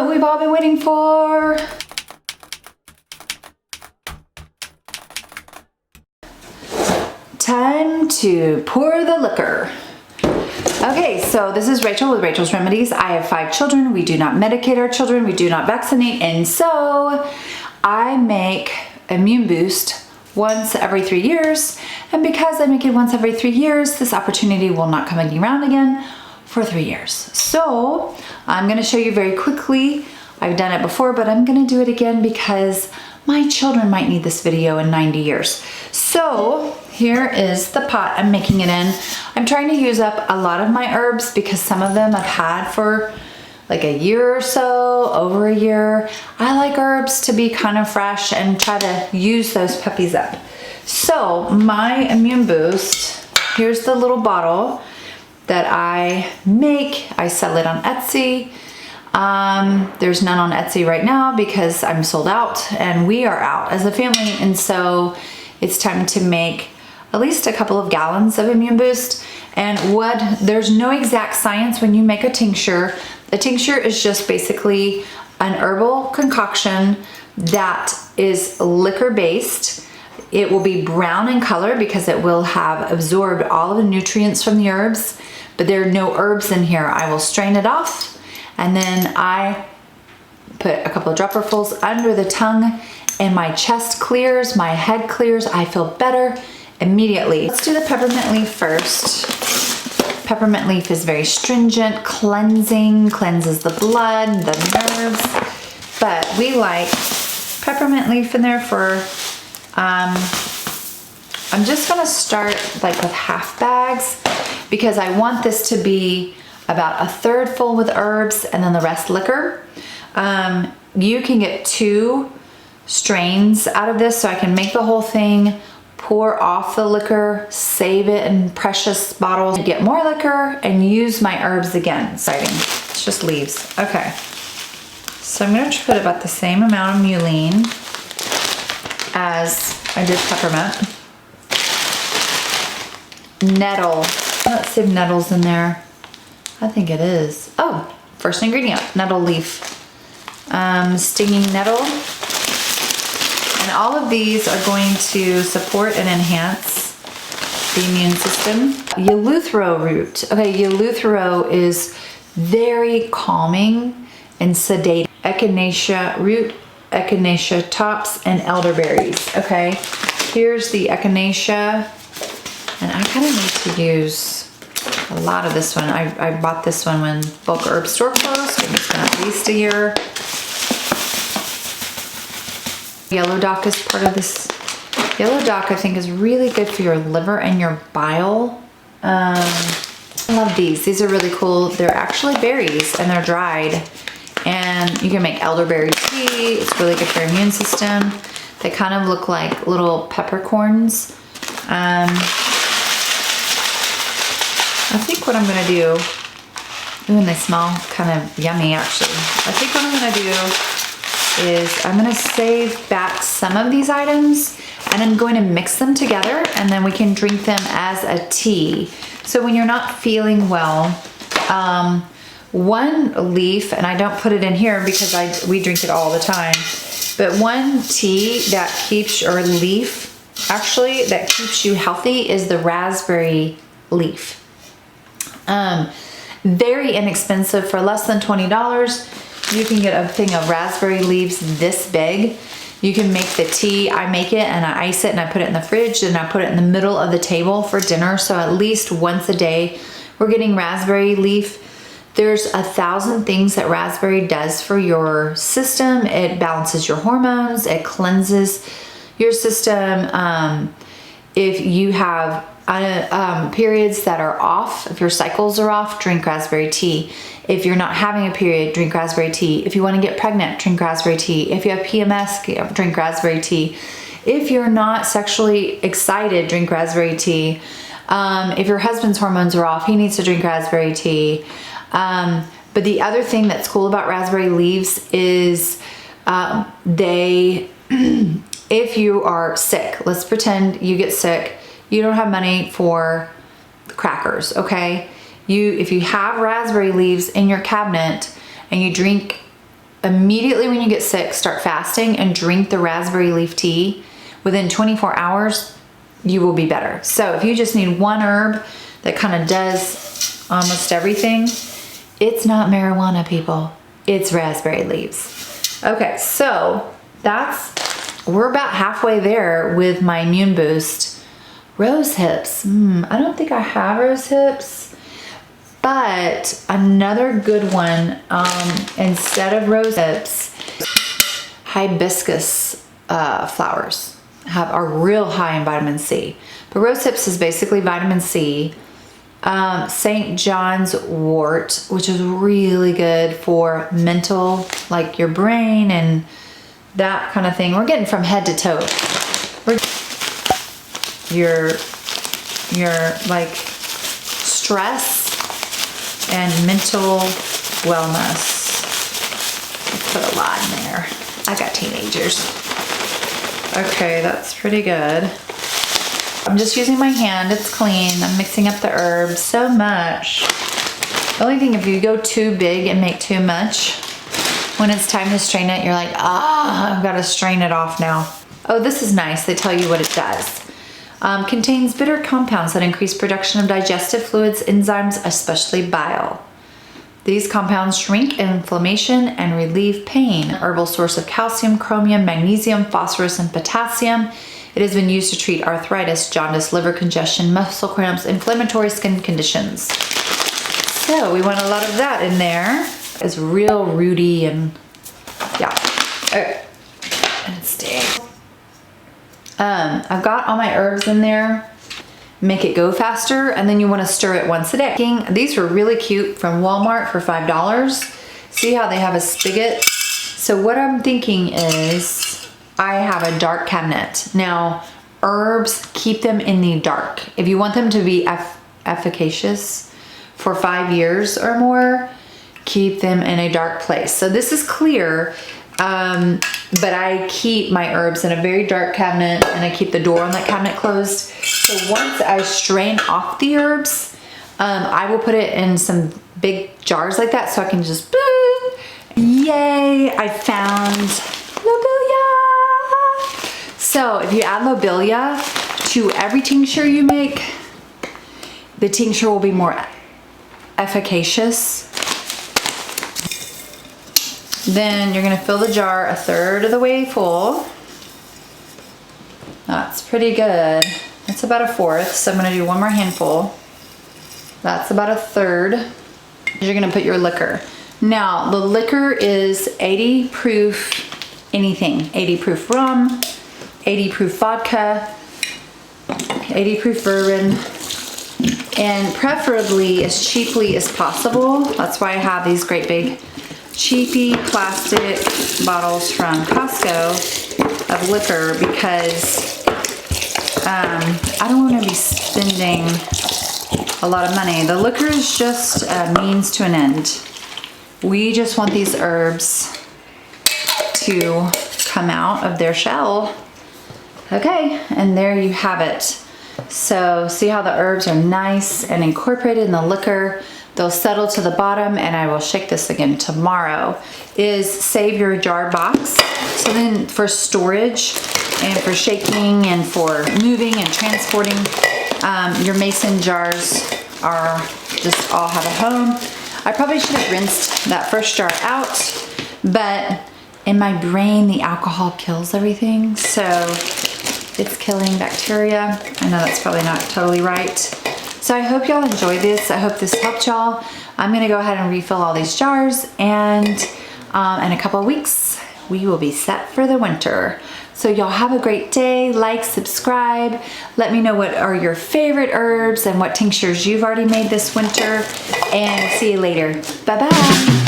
we've all been waiting for. Time to pour the liquor. Okay, so this is Rachel with Rachel's Remedies. I have 5 children. We do not medicate our children. We do not vaccinate. And so I make Immune Boost once every 3 years. And because I make it once every 3 years, this opportunity will not come around again for 3 years. So I'm gonna show you very quickly. I've done it before, but I'm gonna do it again because my children might need this video in 90 years. So here is the pot I'm making it in. I'm trying to use up a lot of my herbs because some of them I've had for like a year or so, over a year. I like herbs to be kind of fresh and try to use those puppies up. So my Immune Boost, here's the little bottle that I make. I sell it on Etsy. There's none on Etsy right now because I'm sold out and we are out as a family. And so it's time to make at least a couple of gallons of Immune Boost. And there's no exact science when you make a tincture. A tincture is just basically an herbal concoction that is liquor based. It will be brown in color because it will have absorbed all of the nutrients from the herbs, but there are no herbs in here. I will strain it off and then I put a couple of dropperfuls under the tongue and my chest clears, my head clears. I feel better immediately. Let's do the peppermint leaf first. Peppermint leaf is very stringent, cleansing, cleanses the blood, the nerves, but we like peppermint leaf in there for, I'm just gonna start like with half bags because I want this to be about 1/3 full with herbs and then the rest liquor. You can get 2 strains out of this, so I can make the whole thing, pour off the liquor, save it in precious bottles, get more liquor, and use my herbs again. Exciting. It's just leaves. Okay. So I'm gonna put about the same amount of mullein as I did peppermint. Nettle. Let's see if nettle's in there. I think it is. Oh, first ingredient, nettle leaf. Stinging nettle. And all of these are going to support and enhance the immune system. Eleuthero root. Okay, Eleuthero is very calming and sedating. Echinacea root, echinacea tops, and elderberries. Okay, here's the echinacea. And I kind of need to use a lot of this one. I bought this one when bulk herb store closed, and it's been at least a year. Yellow dock is part of this. Yellow dock I think is really good for your liver and your bile. I love these. These are really cool. They're actually berries and they're dried. And you can make elderberry tea. It's really good for your immune system. They kind of look like little peppercorns. I think what I'm gonna do, and they smell kind of yummy actually. I think what I'm gonna do is I'm gonna save back some of these items and I'm going to mix them together and then we can drink them as a tea. So when you're not feeling well, one leaf, and I don't put it in here because we drink it all the time, but one tea that keeps, or leaf actually, that keeps you healthy is the raspberry leaf. Very inexpensive. For less than $20 you can get a thing of raspberry leaves this big. You can make the tea. I make it and I ice it and I put it in the fridge and I put it in the middle of the table for dinner. So at least once a day we're getting raspberry leaf. There's 1,000 things that raspberry does for your system. It balances your hormones, it cleanses your system. If you have periods that are off, if your cycles are off, drink raspberry tea. If you're not having a period, drink raspberry tea. If you want to get pregnant, drink raspberry tea. If you have PMS, drink raspberry tea. If you're not sexually excited, drink raspberry tea. If your husband's hormones are off, he needs to drink raspberry tea. But the other thing that's cool about raspberry leaves is if you are sick, let's pretend you get sick, you don't have money for crackers, okay? If you have raspberry leaves in your cabinet and you drink immediately when you get sick, start fasting and drink the raspberry leaf tea. Within 24 hours, you will be better. So if you just need one herb that kind of does almost everything, it's not marijuana, people. It's raspberry leaves. Okay, so we're about halfway there with my immune boost. Rose hips. I don't think I have rose hips, but another good one, instead of rose hips, hibiscus flowers are real high in vitamin C. But rose hips is basically vitamin C. St. John's wort, which is really good for mental, like your brain and that kind of thing. We're getting from head to toe. Your like stress and mental wellness. Let's put a lot in there. I got teenagers. Okay, that's pretty good. I'm just using my hand, it's clean. I'm mixing up the herbs so much. The only thing, if you go too big and make too much, when it's time to strain it, you're like, I've got to strain it off now. Oh, this is nice. They tell you what it does. Contains bitter compounds that increase production of digestive fluids, enzymes, especially bile. These compounds shrink inflammation and relieve pain. Herbal source of calcium, chromium, magnesium, phosphorus, and potassium. It has been used to treat arthritis, jaundice, liver congestion, muscle cramps, inflammatory skin conditions. So we want a lot of that in there. It's real rooty and yeah. Okay. And it's staying. I've got all my herbs in there. Make it go faster, and then you want to stir it once a day. These were really cute from Walmart for $5. See how they have a spigot? So what I'm thinking is I have a dark cabinet. Now, herbs, keep them in the dark. If you want them to be efficacious for 5 years or more, keep them in a dark place. So this is clear, but I keep my herbs in a very dark cabinet, and I keep the door on that cabinet closed. So once I strain off the herbs, I will put it in some big jars like that so I can just, boom. Yay, I found Lobelia. So if you add Lobelia to every tincture you make, the tincture will be more efficacious. Then you're gonna fill the jar a third of the way full. That's pretty good. That's about a fourth, so I'm gonna do one more handful. That's about a third. You're gonna put your liquor. Now, the liquor is 80 proof anything. 80 proof rum, 80 proof vodka, 80 proof bourbon, and preferably as cheaply as possible. That's why I have these great big cheapy plastic bottles from Costco of liquor, because I don't want to be spending a lot of money. The liquor is just a means to an end. We just want these herbs to come out of their shell. Okay, and there you have it. So see how the herbs are nice and incorporated in the liquor. They'll settle to the bottom, and I will shake this again tomorrow. Is save your jar box. So then for storage and for shaking and for moving and transporting, your mason jars are just all have a home. I probably should have rinsed that first jar out, but in my brain, the alcohol kills everything. So it's killing bacteria. I know that's probably not totally right. So I hope y'all enjoyed this. I hope this helped y'all. I'm gonna go ahead and refill all these jars, and in a couple of weeks, we will be set for the winter. So y'all have a great day. Like, subscribe. Let me know what are your favorite herbs and what tinctures you've already made this winter, and see you later. Bye-bye.